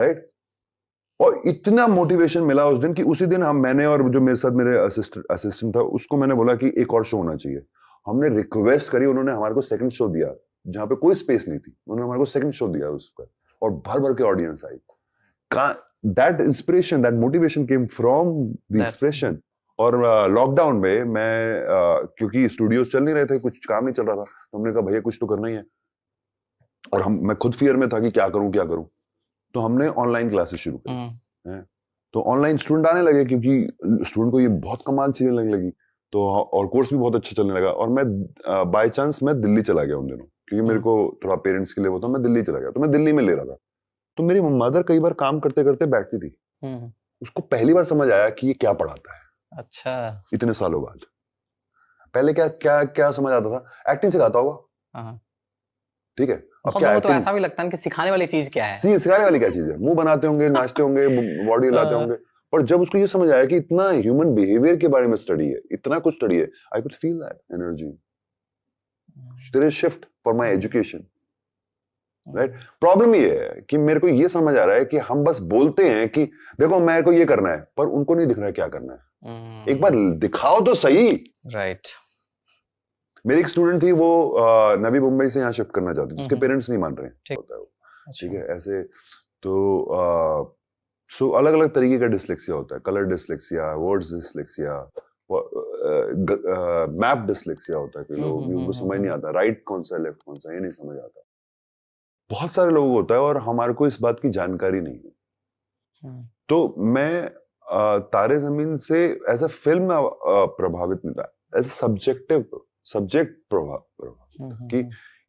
Right. और इतना motivation मिला उस दिन कि उसी दिन मैंने और जो मेरे साथ मेरे असिस्टेंट था उसको मैंने बोला कि एक और शो होना चाहिए। हमने रिक्वेस्ट करी, उन्होंने हमारे को सेकंड शो दिया जहां पे कोई स्पेस नहीं थी, उन्होंने हमारे को सेकंड शो दिया उसका, और भर भर के audience I. That inspiration, that motivation came from the expression. और लॉकडाउन में मैं क्योंकि स्टूडियोज चल नहीं रहे थे, कुछ काम नहीं चल रहा था, तो हमने कहा भैया कुछ तो करना ही है। और मैं खुद फियर में था कि क्या करूं। तो हमने ऑनलाइन क्लासेस शुरू की। तो ऑनलाइन स्टूडेंट आने लगे क्योंकि स्टूडेंट को ये बहुत कमाल चीजें लगने लगी, तो और कोर्स भी बहुत अच्छा चलने लगा। और मैं बाय चांस मैं दिल्ली चला गया उन दिनों, क्योंकि मेरे को थोड़ा पेरेंट्स के लिए वो था, मैं दिल्ली चला गया, तो मैं दिल्ली में ले रहा था। तो मेरी मदर कई बार काम करते करते बैठती थी, उसको पहली बार समझ आया कि ये क्या पढ़ाता है। अच्छा। इतने सालों बाद पहले क्या क्या क्या समझ आता था, एक्टिंग सिखाता होगा, ठीक है। अब क्या तो ऐसा भी लगता है कि सिखाने वाली चीज क्या है, सिखाने वाली क्या चीज है, मुंह बनाते होंगे, नाचते होंगे, बॉडी हिलाते होंगे। पर जब उसको ये समझ आया कि इतना ह्यूमन बिहेवियर के बारे में स्टडी है, इतना कुछ स्टडी है, I could feel that energy, there is shift for my education, right. Problem ये है कि मेरे को ये समझ आ रहा है कि हम बस बोलते हैं कि देखो मेरे को ये करना है, पर उनको नहीं दिख रहा है क्या करना है। एक बार दिखाओ तो सही, राइट। मेरी एक स्टूडेंट थी, वो नवी मुंबई से यहाँ शिफ्ट करना चाहती थी, उसके पेरेंट्स नहीं मान रहे हैं, होता है वो, ठीक है ऐसे। तो सो अलग अलग तरीके का डिसलेक्सिया होता है, colour dyslexia, words dyslexia, map dyslexia होता है कि लोग उनको समझ नहीं आता राइट कौन सा लेफ्ट कौन सा, ये नहीं समझ आता। बहुत सारे लोगों को होता है और हमारे को इस बात की जानकारी नहीं है। तो मैं तारे जमीन से एज अ फिल्म प्रभावित नहीं था, एज सब्जेक्टिव सब्जेक्ट प्रभाव कि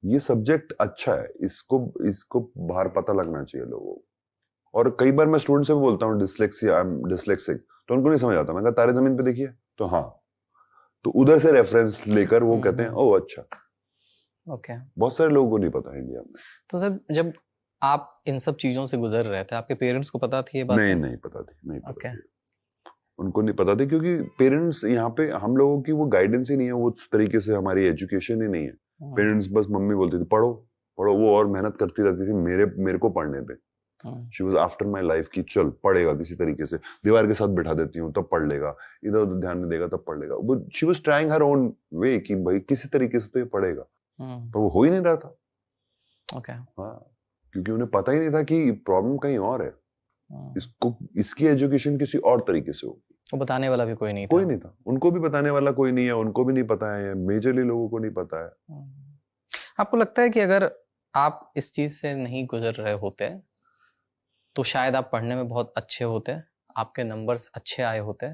ये सब्जेक्ट अच्छा है, इसको बाहर पता लगना चाहिए लोगों को। और कई बार मैं स्टूडेंट से भी बोलता हूँ डिसलेक्सिया, आई एम डिसलेक्सिक, तो उनको नहीं समझ आता। मैं कहा तारे जमीन पे देखिए, तो हाँ, तो उधर से रेफरेंस लेकर वो कहते हैं ओह अच्छा। ओके। बहुत सारे लोगों को नहीं पता है इंडिया में। तो सर जब आप इन सब चीजों से गुजर रहे थे, आपके पेरेंट्स को पता थी ये बात? नहीं पता थी, उनको नहीं पता थी, क्योंकि पेरेंट्स यहाँ पे हम लोगों की वो गाइडेंस ही नहीं है, वो उस तरीके से हमारी एजुकेशन ही नहीं है। पेरेंट्स बस मम्मी बोलती थी पढ़ो पढ़ो, वो और मेहनत करती रहती थी मेरे को पढ़ने पे। She was after my life की चल पढ़ेगा किसी तरीके से, दीवार के साथ बिठा देती हूँ तब पढ़ लेगा, इधर उधर ध्यान नहीं देगा तब पढ़ लेगा। वो she was trying her own way कि भाई किसी तरीके से तो ये पढ़ेगा, पर वो हो ही नहीं रहा था। ओके। हाँ, क्योंकि उन्हें पता ही नहीं था कि प्रॉब्लम कहीं और है, इसकी एजुकेशन किसी और तरीके से होगी। वो बताने वाला भी कोई नहीं था। कोई नहीं था, उनको भी बताने वाला कोई नहीं है, उनको भी नहीं पता है, मेजरली लोगों को नहीं पता है। आपको लगता है कि अगर आप इस चीज से नहीं गुजर रहे होते तो शायद आप पढ़ने में बहुत अच्छे होते, आपके नंबर्स अच्छे आए होते,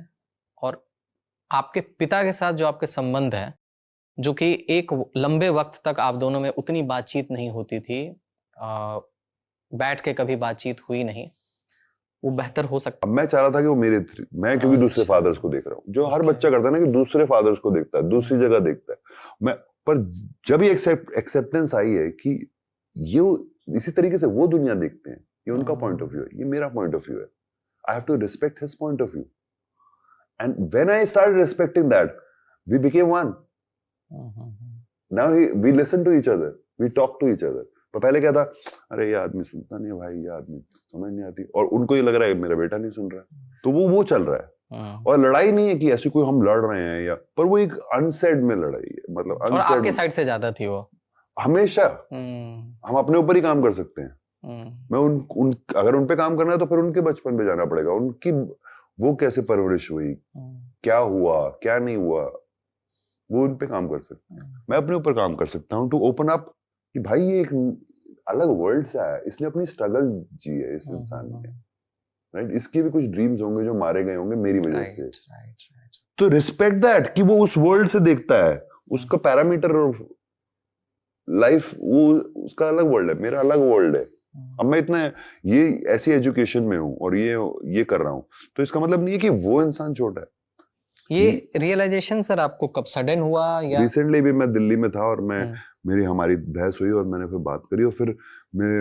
और आपके पिता के साथ जो आपके संबंध है, जो कि एक लंबे वक्त तक आप दोनों में उतनी बातचीत नहीं होती थी, बैठ के कभी बातचीत हुई नहीं, वो बेहतर हो सकता। मैं चाह रहा था कि वो मैं क्योंकि दूसरे फादर्स को देख रहा हूँ, जो हर बच्चा करता है ना कि दूसरे फादर्स को देखता है, दूसरी जगह देखता है। मैं पर जब ये एक्सेप्टेंस आई है कि ये इसी तरीके से वो दुनिया देखते हैं, ये उनका पॉइंट ऑफ व्यू है, ये मेरा पॉइंट ऑफ व्यू है, I have to respect his point of view. And when I started respecting that, we became one. Now we listen to each other, we talk to each other. पर पहले क्या था, अरे ये आदमी सुनता नहीं है भाई, ये आदमी समझ नहीं आती, और उनको ये लग रहा है मेरा बेटा नहीं सुन रहा है, तो वो चल रहा है। और लड़ाई नहीं है कि ऐसी कोई हम लड़ रहे हैं, या पर वो एक अनसेड में लड़ाई है, मतलब और आपके साइड से ज्यादा थी वो हमेशा। हम अपने ऊपर ही काम कर सकते हैं। मैं अगर उन पे काम करना है तो फिर उनके बचपन पे जाना पड़ेगा, उनकी वो कैसे परवरिश हुई, क्या हुआ क्या नहीं हुआ, वो उन पे काम कर सकते हैं। मैं अपने ऊपर काम कर सकता हूँ टू ओपन अप कि भाई ये एक अलग वर्ल्ड से आया, इसने अपनी स्ट्रगल जी है इस इंसान ने, राइट। इसके भी कुछ ड्रीम्स होंगे जो मारे गए होंगे मेरी वजह से। तो रिस्पेक्ट दैट कि वो उस वर्ल्ड से देखता है, उसका पैरामीटर लाइफ वो उसका अलग वर्ल्ड है, मेरा अलग वर्ल्ड है। अब मैं इतना ये ऐसी एजुकेशन में हूँ और ये कर रहा हूँ, तो इसका मतलब नहीं है कि वो इंसान छोटा है। ये रियलाइजेशन सर आपको कब सडन हुआ? या रिसेंटली भी मैं दिल्ली में था और मेरी हमारी बहस हुई और मैंने फिर बात करी, और फिर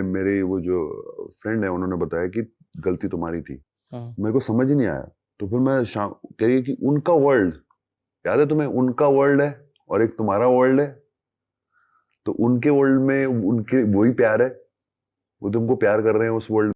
मेरे वो जो फ्रेंड है उन्होंने बताया कि गलती तुम्हारी थी। मेरे को समझ ही नहीं आया, तो फिर मैं कह रही कि उनका वर्ल्ड याद है तुम्हें, उनका वर्ल्ड है और एक तुम्हारा वर्ल्ड है, तो उनके वर्ल्ड में उनके वही प्यार है, वो तुमको प्यार कर रहे हैं उस वर्ल्ड